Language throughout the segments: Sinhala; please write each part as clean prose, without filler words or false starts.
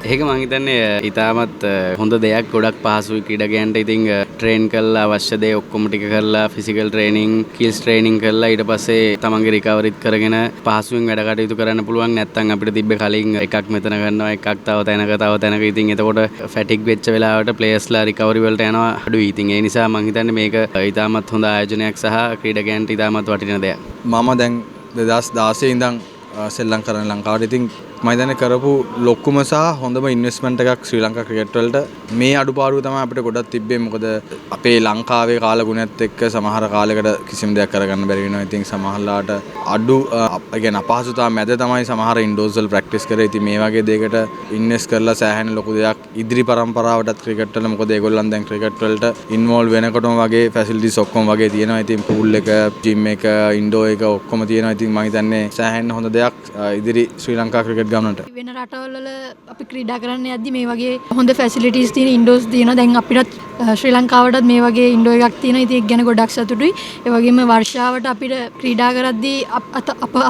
ඒක මම හිතන්නේ ඉතාමත් හොඳ දෙයක්. ගොඩක් පහසුයි ක්‍රීඩකයන්ට. ඉතින් ට්‍රේන් කරලා අවශ්‍ය දේ ඔක්කොම ටික කරලා ෆිසිකල් ට්‍රේනින්, ස්කිල්ස් ට්‍රේනින් කරලා ඊට පස්සේ තමන්ගේ රිකවරිත් කරගෙන පහසුවෙන් වැඩ කටයුතු කරන්න පුළුවන්. නැත්නම් අපිට තිබ්බේ කලින් එකක් මෙතන කරනවා, එකක් තව තැනක. ඉතින් එතකොට ෆැටිග් වෙච්ච වෙලාවට ප්ලේයර්ස්ලා රිකවරි වලට යනවා අඩුයි. ඉතින් ඒ නිසා මම හිතන්නේ මේක ඉතාමත් හොඳ ආයෝජනයක් සහ ක්‍රීඩකයන්ට ඉතාමත් වටින දෙයක්. මම දැන් 2016 ඉඳන් සෙල්ලම් කරන ලංකාවට. ඉතින් මම හිතන්නේ කරපු ලොකුම සහ හොඳම ඉන්වෙස්ට්මන්ට් එකක් ශ්‍රී ලංකා ක්‍රිකට් වලට. මේ අඩුපාඩුව තමයි අපිට ගොඩක් තිබ්බේ. මොකද අපේ ලංකාවේ කාලගුණයත් එක්ක සමහර කාලයකට කිසිම දෙයක් කරගන්න බැරි වෙනවා. ඉතින් සමහරලාට අඩු يعني අපහසුතාව මැද තමයි සමහර ඉන්ඩෝර්ස් වල ප්‍රැක්ටිස් කරේ. ඉතින් මේ වගේ දෙයකට ඉන්වෙස්ට් කරලා සෑහෙන ලොකු දෙයක් ඉදිරි පරම්පරාවටත් ක්‍රිකට් වල. මොකද ඒගොල්ලන් දැන් ක්‍රිකට් වලට ඉන්වෝල්ව් වෙනකොටම වගේ ෆැසිලිටිස් ඔක්කොම වගේ තියෙනවා. ඉතින් පූල් එක, ජිම් එක, ඉන්ඩෝර් එක ඔක්කොම තියෙනවා. ඉතින් මම හිතන්නේ සෑහෙන හොඳ දෙයක් ඉදිරි ශ්‍රී ලංකා ක්‍රිකට් ගමනට. වෙන රටවල් වල අපි ක්‍රීඩා කරන්න යද්දි මේ වගේ හොඳ ෆැසිලිටිස් තියෙන ඉන්ඩෝර්ස් තියෙනවා. දැන් අපිටත් ශ්‍රී ලංකාවටත් මේ වගේ ඉන්ඩෝර් එකක් තියෙනවා. ඉතින් ඒක ගැන ගොඩක් සතුටුයි. ඒ වගේම වර්ෂාවට අපිට ක්‍රීඩා කරද්දී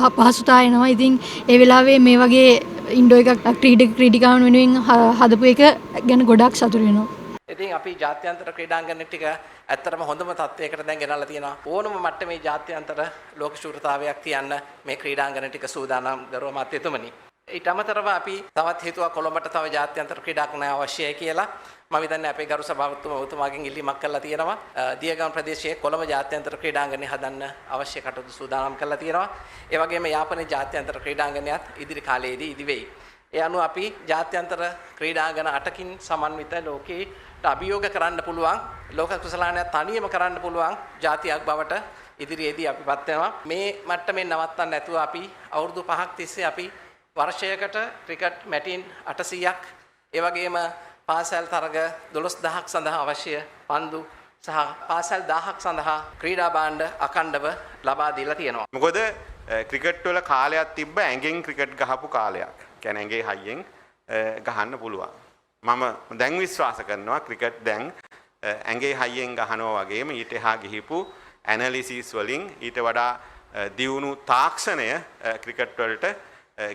අපහසුතාව එනවා. ඉතින් ඒ වෙලාවේ මේ වගේ ඉන්ඩෝර් එකක් ක්‍රීඩිකාවන් වෙනුවෙන් හදපු එක ගැන ගොඩක් සතුටු වෙනවා. ඉතින් අපි ජාත්‍යන්තර ක්‍රීඩාංගන ටික ඇත්තටම හොඳම තත්වයකට දැන් ගෙනල්ලා තියෙනවා. ඕනම මට්ටමේ ජාත්‍යන්තර ලෝක ශූරතාවයක් තියන්න මේ ක්‍රීඩාංගන ටික සූදානම් ගරුව මහත්මතුමනි. ඊට අමතරව අපි තවත් හේතුවක් කොළඹට තව ජාත්‍යන්තර ක්‍රීඩාංගන අවශ්‍යයි කියලා මම හිතන්නේ අපේ ගරු සභාපතිතුමාගෙන් ඉල්ලීමක් කළා තියෙනවා. දියගම් ප්‍රදේශයේ කොළඹ ජාත්‍යන්තර ක්‍රීඩාංගනය හදන්න අවශ්‍ය කටයුතු සූදානම් කරලා තියෙනවා. ඒ වගේම යාපනයේ ජාත්‍යන්තර ක්‍රීඩාංගනයත් ඉදිරි කාලයේදී ඉදි වෙයි. ඒ අනුව අපි ජාත්‍යන්තර ක්‍රීඩාංගන 8කින් සමන්විත ලෝකයට අභියෝග කරන්න පුළුවන්, ලෝක කුසලානයක් තනියම කරන්න පුළුවන් ජාතියක් බවට ඉදිරියේදී අපිපත් වෙනවා. මේ මට්ටමින් නවත්තන්න නැතුව අපි අවුරුදු 5ක් තිස්සේ අපි වර්ෂයකට ක්‍රිකට් මැටින් 800ක් ඒ වගේම පාසල් තරග 12000ක් සඳහා අවශ්‍ය පන්දු සහ පාසල් 1000ක් සඳහා ක්‍රීඩා භාණ්ඩ අඛණ්ඩව ලබා දීලා තියෙනවා. මොකද ක්‍රිකට් වල කාලයක් තිබ්බ ඇඟෙන් ක්‍රිකට් ගහපු කාලයක්. කියන්නේ ඇඟේ හයියෙන් ගහන්න පුළුවන්. මම දැන් විශ්වාස කරනවා ක්‍රිකට් දැන් ඇඟේ හයියෙන් ගහනවා වගේම ඊට එහා ගිහිපු ඇනලිසිස් වලින් ඊට වඩා දියුණු තාක්ෂණය ක්‍රිකට් වලට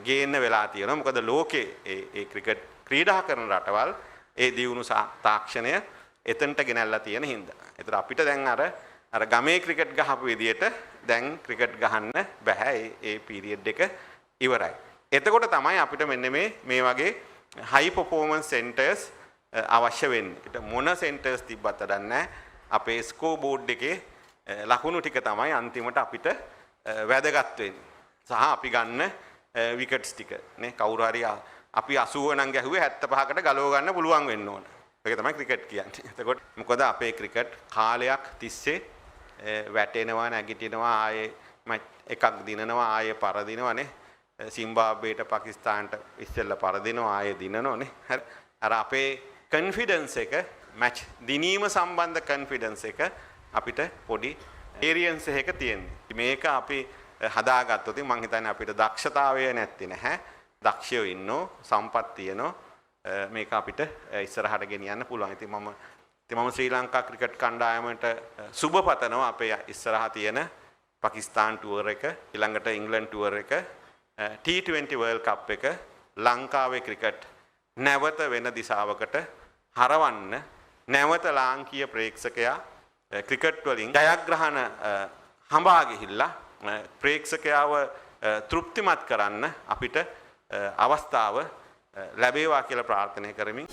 ගේන්න වෙලා තියෙනවා. මොකද ලෝකේ ඒ ක්‍රිකට් ක්‍රීඩා කරන රටවල් ඒ දියුණු තාක්ෂණය එතනට ගෙනල්ලා තියෙන හින්දා. ඒතර අපිට දැන් අර ගමේ ක්‍රිකට් ගහපු විදියට දැන් ක්‍රිකට් ගහන්න බෑ. ඒ පීරියඩ් එක ඉවරයි. එතකොට තමයි අපිට මෙන්න මේ වගේ හයි පර්ෆෝමන්ස් සෙන්ටර්ස් අවශ්‍ය වෙන්නේ. ඒකට මොන සෙන්ටර්ස් තිබ්බත් වැඩක් නැහැ. අපේ ස්කෝ බෝඩ් එකේ ලකුණු ටික තමයි අන්තිමට අපිට වැදගත් වෙන්නේ. සහ අපි ගන්න විකට්ස් ටික නේ කවුරු හරි අපි 80 නම් ගැහුවේ 75කට ගලව ගන්න පුළුවන් වෙන්න ඕන. ඒක තමයි ක්‍රිකට් කියන්නේ. එතකොට මොකද අපේ ක්‍රිකට් කාලයක් තිස්සේ වැටෙනවා, නැගිටිනවා, ආයේ එකක් දිනනවා, ආයේ පරදිනවා නේ. සිම්බාබ්වේට පාකිස්තානට ඉස්සෙල්ලා පරදිනවා, ආයේ දිනනවා නේ. හරි. අර අපේ කොන්ෆිඩන්ස් එක මැච් දිනීම සම්බන්ධ කොන්ෆිඩන්ස් එක අපිට පොඩි එරියන්ස් එකක තියෙනවා. මේක අපි හදාගත්තොත් මම හිතන්නේ අපිට දක්ෂතාවය නැත්තේ නැහැ. දක්ෂයෝ ඉන්නෝ, සම්පත් තියෙනෝ. මේක අපිට ඉස්සරහට ගෙනියන්න පුළුවන්. ඉතින් මම ශ්‍රී ලංකා ක්‍රිකට් කණ්ඩායමට සුබ පතනවා අපේ ඉස්සරහා තියෙන පාකිස්තාන් ටුවර් එක, ඊළඟට ඉංග්ලන්ඩ් ටුවර් එක, T20 World Cup එක ලංකාවේ ක්‍රිකට් නැවත වෙන දිශාවකට හරවන්න, නැවත ලාංකීය ප්‍රේක්ෂකයා ක්‍රිකට් වලින් ජයග්‍රහණ හඹා ගිහිල්ලා ප්‍රේක්ෂකයාව තෘප්තිමත් කරන්න අපිට අවස්ථාව ලැබේවා කියලා ප්‍රාර්ථනා කරමින්